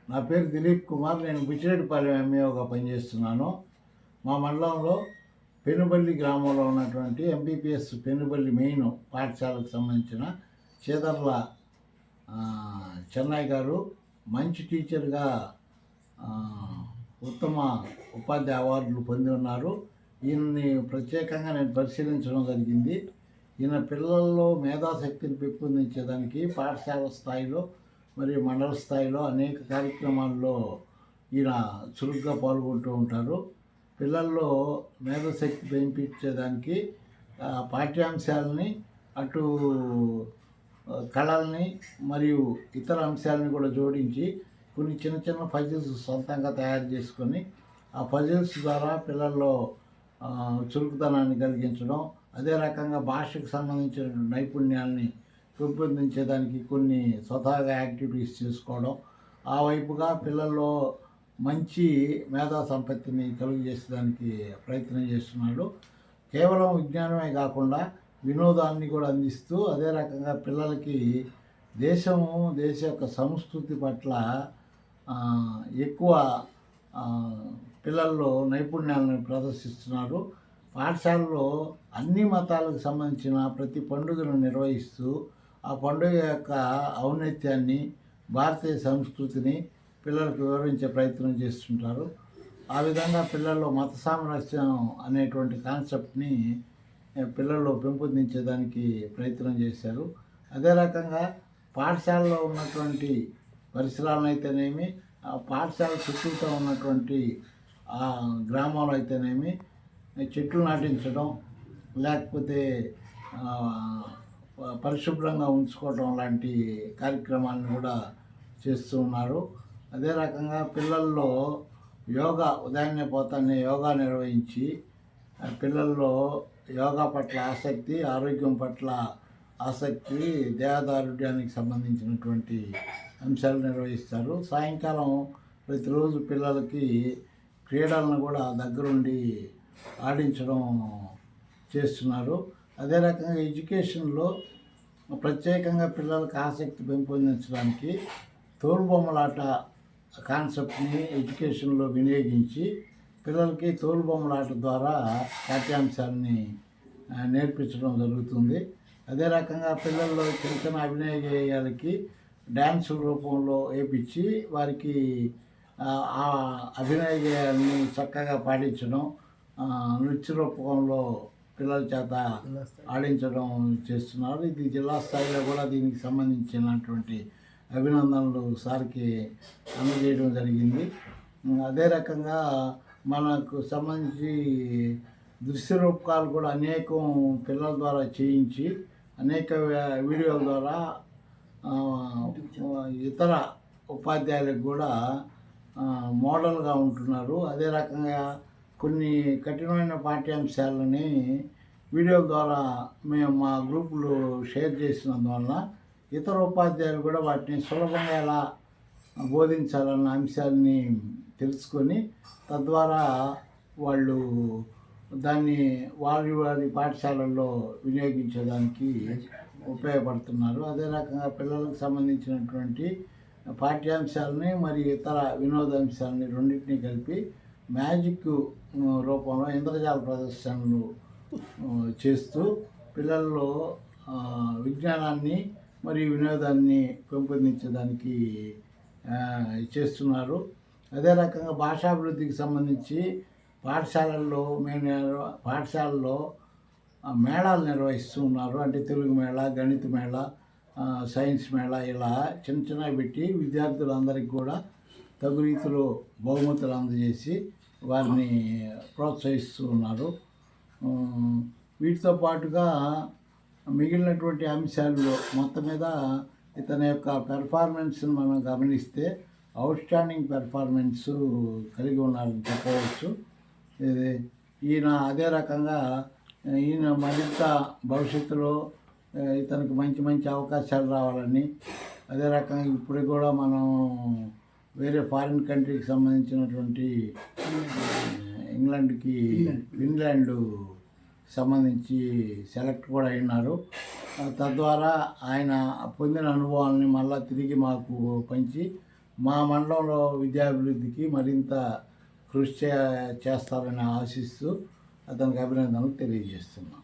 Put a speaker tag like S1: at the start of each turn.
S1: నా పేరు దిలీప్ కుమార్. నేను బుచ్చిరెడ్డిపాలెం ఎంఈఓగా పనిచేస్తున్నాను. మా మండలంలో పెనుబల్లి గ్రామంలో ఉన్నటువంటి ఎంబీపీఎస్ పెనుబల్లి మెయిన్ పాఠశాలకు సంబంధించిన చేదర్ల చెన్నై గారు మంచి టీచర్గా ఉత్తమ ఉపాధ్యాయ అవార్డులు పొంది ఉన్నారు. ఈయన్ని ప్రత్యేకంగా నేను పరిశీలించడం జరిగింది. ఈయన పిల్లల్లో మేధాశక్తిని పెంపొందించేదానికి పాఠశాల స్థాయిలో మరియు మండల స్థాయిలో అనేక కార్యక్రమాల్లో ఈయన చురుగ్గా పాల్గొంటూ ఉంటారు. పిల్లల్లో మేధాశక్తి పెంపించేదానికి పాఠ్యాంశాలని అటు కళల్ని మరియు ఇతర అంశాలని కూడా జోడించి కొన్ని చిన్న చిన్న పజిల్స్ సొంతంగా తయారు చేసుకొని ఆ పజిల్స్ ద్వారా పిల్లల్లో చురుకుతనాన్ని కలిగించడం, అదే రకంగా భాషకు సంబంధించిన నైపుణ్యాలని పెంపొందించేదానికి కొన్ని స్వతహాగా యాక్టివిటీస్ చేసుకోవడం, ఆ వైపుగా పిల్లల్లో మంచి మేధా సంపత్తిని కలుగజేసేదానికి ప్రయత్నం చేస్తున్నాడు. కేవలం విజ్ఞానమే కాకుండా వినోదాన్ని కూడా అందిస్తూ అదే రకంగా పిల్లలకి దేశ యొక్క సంస్కృతి పట్ల ఎక్కువ పిల్లల్లో నైపుణ్యాలను ప్రదర్శిస్తున్నారు. పాఠశాలలో అన్ని మతాలకు సంబంధించిన ప్రతి పండుగను నిర్వహిస్తూ ఆ పండుగ యొక్క ఔన్నత్యాన్ని, భారతీయ సంస్కృతిని పిల్లలకు వివరించే ప్రయత్నం చేస్తుంటారు. ఆ విధంగా పిల్లల్లో మత సామరస్యం అనేటువంటి కాన్సెప్ట్ని పిల్లల్లో పెంపొందించేదానికి ప్రయత్నం చేశారు. అదే రకంగా పాఠశాలలో ఉన్నటువంటి పరిసరాలను అయితేనేమి, పాఠశాల చుట్టూతో ఉన్నటువంటి గ్రామంలో అయితేనేమి చెట్లు నాటించడం, లేకపోతే పరిశుభ్రంగా ఉంచుకోవడం లాంటి కార్యక్రమాలను కూడా చేస్తూ ఉన్నారు. అదే రకంగా పిల్లల్లో యోగా ఉదయాన్నే పోతానే యోగా నిర్వహించి పిల్లల్లో యోగా పట్ల ఆసక్తి, ఆరోగ్యం పట్ల ఆసక్తి, దేహదారుఢ్యానికి సంబంధించినటువంటి అంశాలు నిర్వహిస్తారు. సాయంకాలం ప్రతిరోజు పిల్లలకి క్రీడలను కూడా దగ్గరుండి ఆడించడం చేస్తున్నారు. అదే రకంగా ఎడ్యుకేషన్లో ప్రత్యేకంగా పిల్లలకు ఆసక్తి పెంపొందించడానికి తోలుబొమ్మలాట కాన్సెప్ట్ని ఎడ్యుకేషన్లో వినియోగించి పిల్లలకి తోలుబొమ్మలాట ద్వారా పాఠ్యాంశాన్ని నేర్పించడం జరుగుతుంది. అదే రకంగా పిల్లల్లో చిన్న చిన్న అభినయ గేయాలకి డ్యాన్స్ రూపంలో వేయించి వారికి ఆ అభినయ గేయాలని చక్కగా పాటించడం, నృత్య రూపంలో పిల్లల చేత ఆడించడం చేస్తున్నారు. ఇది జిల్లా స్థాయిలో కూడా దీనికి సంబంధించినటువంటి అభినందనలు సార్కి అందజేయడం జరిగింది. అదే రకంగా మనకు సంబంధించి దృశ్య రూపకాలు కూడా అనేకం పిల్లల ద్వారా చేయించి అనేక వీడియోల ద్వారా ఇతర ఉపాధ్యాయులకు కూడా మోడల్గా ఉంటున్నారు. అదే రకంగా కొన్ని కఠినమైన పాఠ్యాంశాలని వీడియోల ద్వారా మేము మా గ్రూపులు షేర్ చేసినందువల్ల ఇతర ఉపాధ్యాయులు కూడా వాటిని సులభంగా ఎలా బోధించాలన్న అంశాన్ని తెలుసుకొని తద్వారా వాళ్ళు దాన్ని వారి పాఠశాలల్లో వినియోగించడానికి ఉపయోగపడుతున్నారు. అదే రకంగా పిల్లలకు సంబంధించినటువంటి పాఠ్యాంశాలని మరియు ఇతర వినోదాంశాలని రెండింటినీ కలిపి మ్యాజిక్ రూపంలో ఇంద్రజాల ప్రదర్శనలు చేస్తూ పిల్లల్లో విజ్ఞానాన్ని మరియు వినోదాన్ని పెంపొందించడానికి చేస్తున్నారు. అదే రకంగా భాషాభివృద్ధికి సంబంధించి పాఠశాలల్లో మేళాలు నిర్వహిస్తూ ఉన్నారు. అంటే తెలుగు మేళ, గణిత మేళ, సైన్స్ మేళ, ఇలా చిన్న చిన్నవి పెట్టి విద్యార్థులందరికీ కూడా తగు రీతిలో బహుమతులు అందజేసి వారిని ప్రోత్సహిస్తూ ఉన్నారు. వీటితో పాటుగా మిగిలినటువంటి అంశాల్లో మొత్తం మీద ఇతని యొక్క పెర్ఫార్మెన్స్ని మనం గమనిస్తే అవుట్స్టాండింగ్ పెర్ఫార్మెన్స్ కలిగి ఉన్నారని చెప్పవచ్చు. ఈయన అదే రకంగా ఈయన మరింత భవిష్యత్తులో ఇతనికి మంచి మంచి అవకాశాలు రావాలని, అదే రకంగా ఇప్పుడు కూడా మనం వేరే ఫారిన్ కంట్రీకి సంబంధించినటువంటి ఇంగ్లాండ్కి ఫిన్లాండ్ సంబంధించి సెలెక్ట్ కూడా అయినారు. తద్వారా ఆయన పొందిన అనుభవాలని మళ్ళీ తిరిగి మాకు పంచి మా మండలంలో విద్యాభివృద్ధికి మరింత కృషి చేస్తారని ఆశిస్తూ అతనికి అభినందనలు తెలియజేస్తున్నాం.